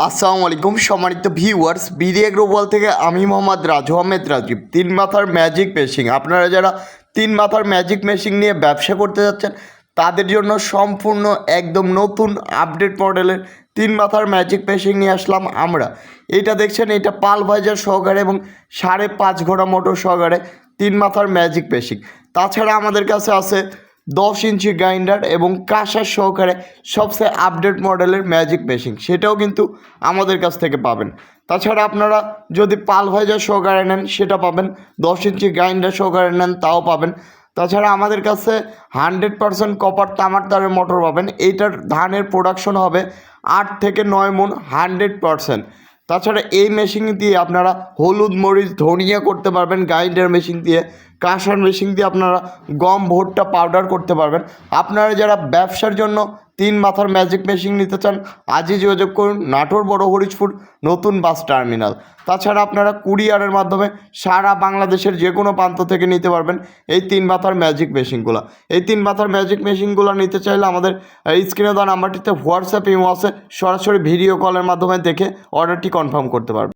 আসসালামু আলাইকুম সম্মানিত ভিউয়ার্স, বিডি এগ্রোওয়াল থেকে আমি মোহাম্মদ রাজু আহমেদ রাজীব। তিন মাথার ম্যাজিক মেশিন, আপনারা যারা তিন মাথার ম্যাজিক মেশিন নিয়ে ব্যবসা করতে যাচ্ছেন তাদের জন্য সম্পূর্ণ একদম নতুন আপডেট মডেলের তিন মাথার ম্যাজিক মেশিন নিয়ে আসলাম আমরা। এইটা দেখছেন, এটা পাল ভাইজার সহকারে এবং 5.5 ঘোড়া মোটর সহকারে তিন মাথার ম্যাজিক মেশিন। তাছাড়া আমাদের কাছে আছে 10 ইঞ্চি গ্রাইন্ডার এবং কাঁসার সহকারে সবচেয়ে আপডেট মডেলের ম্যাজিক মেশিন, সেটাও কিন্তু আমাদের কাছ থেকে পাবেন। তাছাড়া আপনারা যদি পাল ভাইজার সহকারে নেন সেটা পাবেন, 10 ইঞ্চি গ্রাইন্ডার সহকারে নেন তাও পাবেন। তাছাড়া আমাদের কাছে 100% কপার তামার তারের মোটর পাবেন। এইটার ধানের প্রোডাকশন হবে 8 থেকে 9 মণ 100%। তাছাড়া এই মেশিন দিয়ে আপনারা হলুদ মরিচ ধনিয়া করতে পারবেন, গ্রাইন্ডার মেশিন দিয়ে, কাঁসার মেশিন দিয়ে আপনারা গম ভুট্টা পাউডার করতে পারবেন। আপনারা যারা ব্যবসার জন্য তিন মাথার ম্যাজিক মেশিন নিতে চান আজই যোগাযোগ করুন নাটোর বড় হরিশপুর নতুন বাস টার্মিনাল। তাছাড়া আপনারা কুরিয়ারের মাধ্যমে সারা বাংলাদেশের যে কোনো প্রান্ত থেকে নিতে পারবেন এই তিন মাথার ম্যাজিক মেশিনগুলো। এই তিন মাথার ম্যাজিক মেশিনগুলো নিতে চাইলে আমাদের স্ক্রিনে দেওয়া নাম্বারটিতে হোয়াটসঅ্যাপ ইমো আছে, সরাসরি ভিডিও কলের মাধ্যমে দেখে অর্ডারটি কনফার্ম করতে পারবেন।